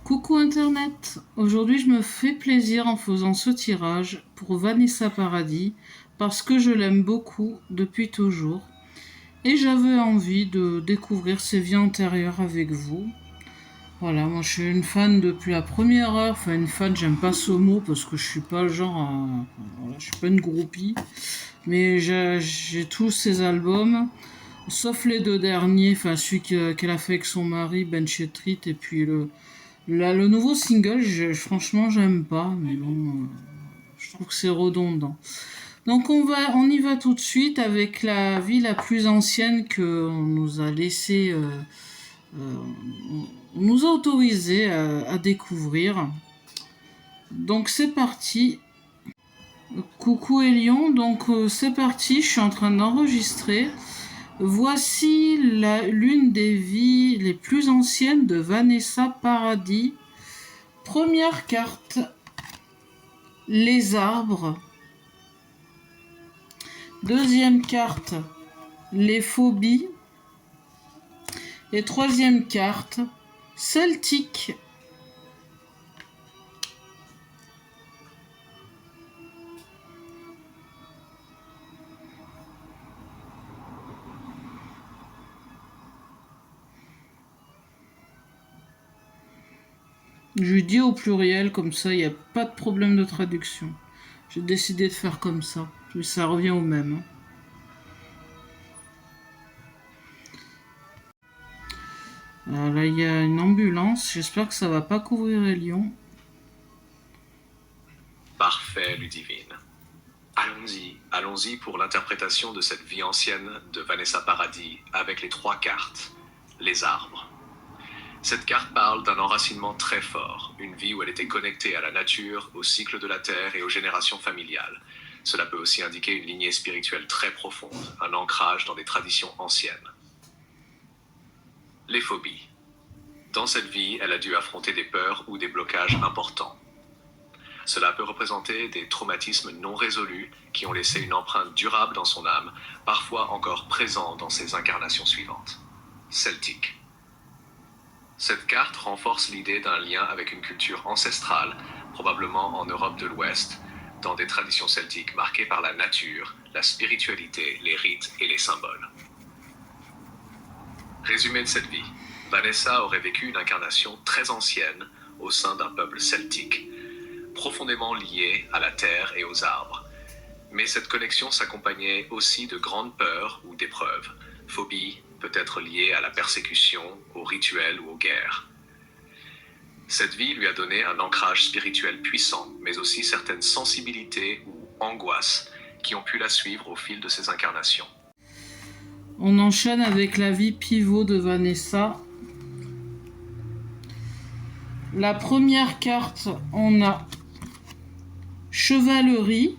Coucou Internet, aujourd'hui je me fais plaisir en faisant ce tirage pour Vanessa Paradis parce que je l'aime beaucoup depuis toujours et j'avais envie de découvrir ses vies antérieures avec vous. Voilà, moi je suis une fan depuis la première heure, enfin une fan, j'aime pas ce mot parce que je suis pas le genre à... Voilà, je suis pas une groupie, mais j'ai tous ses albums, sauf les deux derniers, enfin celui qu'elle a fait avec son mari Ben Chetrit et puis le nouveau single, franchement, j'aime pas, mais bon, je trouve que c'est redondant. Donc on y va tout de suite avec la vie la plus ancienne que on nous a laissé, on nous a autorisé à découvrir. Donc c'est parti. Coucou Elion, donc c'est parti, je suis en train d'enregistrer. Voici l'une des vies les plus anciennes de Vanessa Paradis. Première carte, les arbres. Deuxième carte, les phobies. Et troisième carte, celtique. Je lui dis au pluriel, comme ça il n'y a pas de problème de traduction. J'ai décidé de faire comme ça. Ça revient au même. Alors là, il y a une ambulance. J'espère que ça va pas couvrir les lions. Parfait, Ludivine. Allons-y pour l'interprétation de cette vie ancienne de Vanessa Paradis avec les 3 cartes, les arbres. Cette carte parle d'un enracinement très fort, une vie où elle était connectée à la nature, au cycle de la terre et aux générations familiales. Cela peut aussi indiquer une lignée spirituelle très profonde, un ancrage dans des traditions anciennes. Les phobies. Dans cette vie, elle a dû affronter des peurs ou des blocages importants. Cela peut représenter des traumatismes non résolus qui ont laissé une empreinte durable dans son âme, parfois encore présents dans ses incarnations suivantes. Celtique. Cette carte renforce l'idée d'un lien avec une culture ancestrale, probablement en Europe de l'Ouest, dans des traditions celtiques marquées par la nature, la spiritualité, les rites et les symboles. Résumé de cette vie. Vanessa aurait vécu une incarnation très ancienne au sein d'un peuple celtique, profondément lié à la terre et aux arbres. Mais cette connexion s'accompagnait aussi de grandes peurs ou d'épreuves, phobies peut être liée à la persécution, aux rituels ou aux guerres. Cette vie lui a donné un ancrage spirituel puissant, mais aussi certaines sensibilités ou angoisses qui ont pu la suivre au fil de ses incarnations. On enchaîne avec la vie pivot de Vanessa. La première carte, on a chevalerie.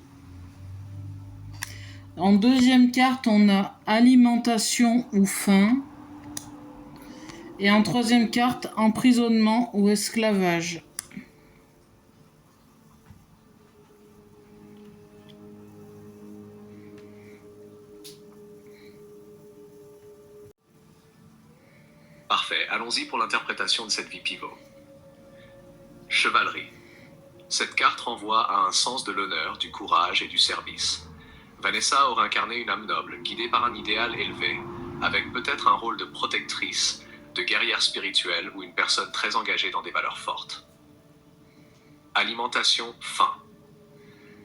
En deuxième carte, on a alimentation ou faim. Et en troisième carte, emprisonnement ou esclavage. Parfait, allons-y pour l'interprétation de cette vie pivot. Chevalerie. Cette carte renvoie à un sens de l'honneur, du courage et du service. Vanessa aurait incarné une âme noble, guidée par un idéal élevé, avec peut-être un rôle de protectrice, de guerrière spirituelle ou une personne très engagée dans des valeurs fortes. Alimentation, faim.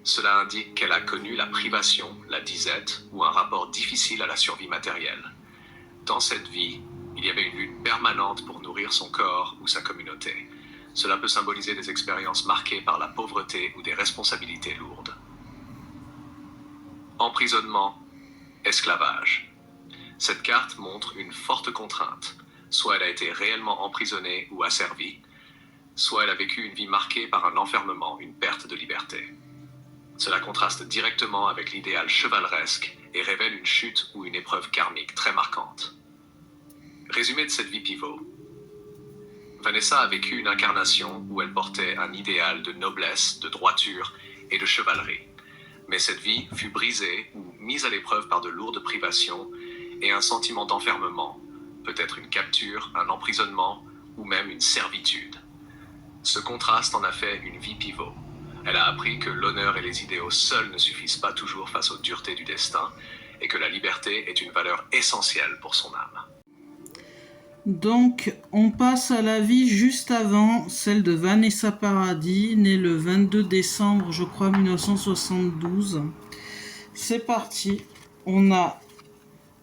Cela indique qu'elle a connu la privation, la disette ou un rapport difficile à la survie matérielle. Dans cette vie, il y avait une lutte permanente pour nourrir son corps ou sa communauté. Cela peut symboliser des expériences marquées par la pauvreté ou des responsabilités lourdes. Emprisonnement, esclavage. Cette carte montre une forte contrainte. Soit elle a été réellement emprisonnée ou asservie, soit elle a vécu une vie marquée par un enfermement, une perte de liberté. Cela contraste directement avec l'idéal chevaleresque et révèle une chute ou une épreuve karmique très marquante. Résumé de cette vie pivot. Vanessa a vécu une incarnation où elle portait un idéal de noblesse, de droiture et de chevalerie. Mais cette vie fut brisée ou mise à l'épreuve par de lourdes privations et un sentiment d'enfermement, peut-être une capture, un emprisonnement ou même une servitude. Ce contraste en a fait une vie pivot. Elle a appris que l'honneur et les idéaux seuls ne suffisent pas toujours face aux duretés du destin et que la liberté est une valeur essentielle pour son âme. Donc, on passe à la vie juste avant, celle de Vanessa Paradis, née le 22 décembre, je crois, 1972. C'est parti. On a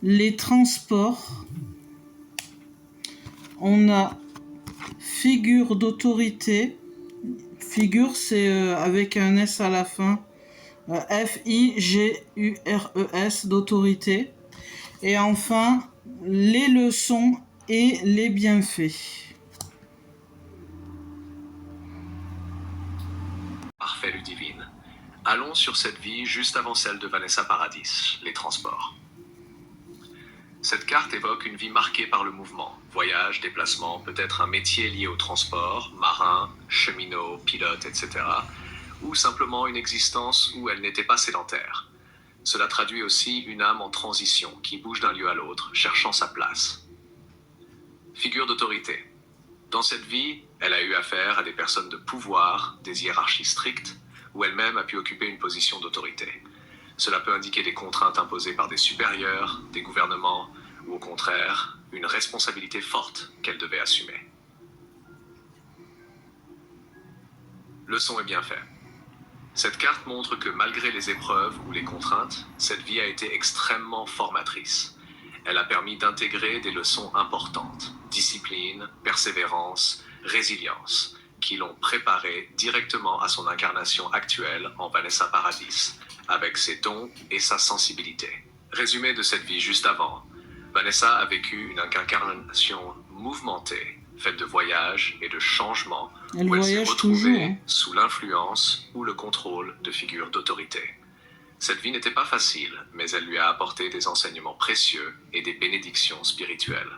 les transports. On a figure d'autorité. Figure, c'est avec un S à la fin. F-I-G-U-R-E-S, d'autorité. Et enfin, les leçons et les bienfaits. Parfait, Ludivine. Allons sur cette vie juste avant celle de Vanessa Paradis, les transports. Cette carte évoque une vie marquée par le mouvement, voyage, déplacement, peut-être un métier lié au transport, marin, cheminot, pilote, etc., ou simplement une existence où elle n'était pas sédentaire. Cela traduit aussi une âme en transition qui bouge d'un lieu à l'autre, cherchant sa place. Figure d'autorité. Dans cette vie, elle a eu affaire à des personnes de pouvoir, des hiérarchies strictes, où elle-même a pu occuper une position d'autorité. Cela peut indiquer des contraintes imposées par des supérieurs, des gouvernements, ou au contraire, une responsabilité forte qu'elle devait assumer. Leçon et bienfait. Cette carte montre que malgré les épreuves ou les contraintes, cette vie a été extrêmement formatrice. Elle a permis d'intégrer des leçons importantes, discipline, persévérance, résilience, qui l'ont préparée directement à son incarnation actuelle en Vanessa Paradis, avec ses dons et sa sensibilité. Résumé de cette vie juste avant, Vanessa a vécu une incarnation mouvementée, faite de voyages et de changements, où elle s'est retrouvée sous l'influence ou le contrôle de figures d'autorité. Cette vie n'était pas facile, mais elle lui a apporté des enseignements précieux et des bénédictions spirituelles.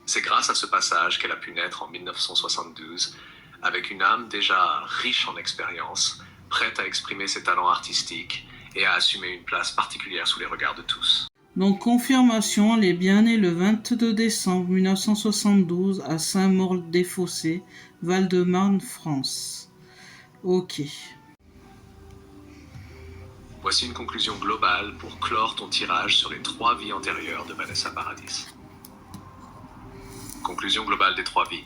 C'est grâce à ce passage qu'elle a pu naître en 1972, avec une âme déjà riche en expérience, prête à exprimer ses talents artistiques et à assumer une place particulière sous les regards de tous. Donc, confirmation, elle est bien née le 22 décembre 1972 à Saint-Maur-des-Fossés, Val-de-Marne, France. Ok. Voici une conclusion globale pour clore ton tirage sur les 3 vies antérieures de Vanessa Paradis. Conclusion globale des 3 vies.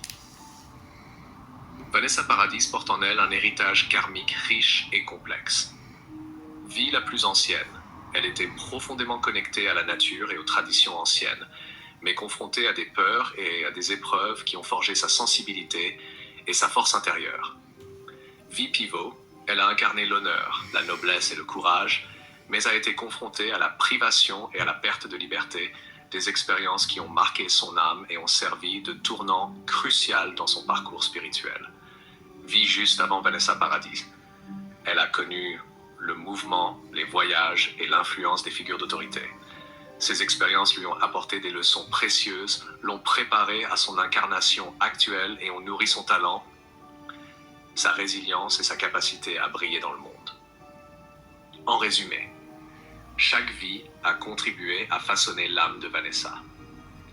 Vanessa Paradis porte en elle un héritage karmique riche et complexe. Vie la plus ancienne, elle était profondément connectée à la nature et aux traditions anciennes, mais confrontée à des peurs et à des épreuves qui ont forgé sa sensibilité et sa force intérieure. Vie pivot, elle a incarné l'honneur, la noblesse et le courage, mais a été confrontée à la privation et à la perte de liberté, des expériences qui ont marqué son âme et ont servi de tournant crucial dans son parcours spirituel. Vie juste avant Vanessa Paradis. Elle a connu le mouvement, les voyages et l'influence des figures d'autorité. Ces expériences lui ont apporté des leçons précieuses, l'ont préparée à son incarnation actuelle et ont nourri son talent, sa résilience et sa capacité à briller dans le monde. En résumé, chaque vie a contribué à façonner l'âme de Vanessa.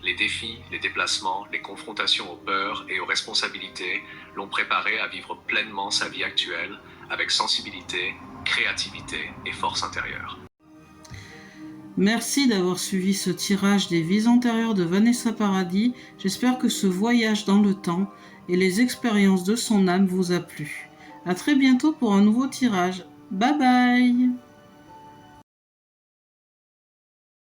Les défis, les déplacements, les confrontations aux peurs et aux responsabilités l'ont préparée à vivre pleinement sa vie actuelle avec sensibilité, créativité et force intérieure. Merci d'avoir suivi ce tirage des vies antérieures de Vanessa Paradis. J'espère que ce voyage dans le temps et les expériences de son âme vous a plu. À très bientôt pour un nouveau tirage. Bye bye!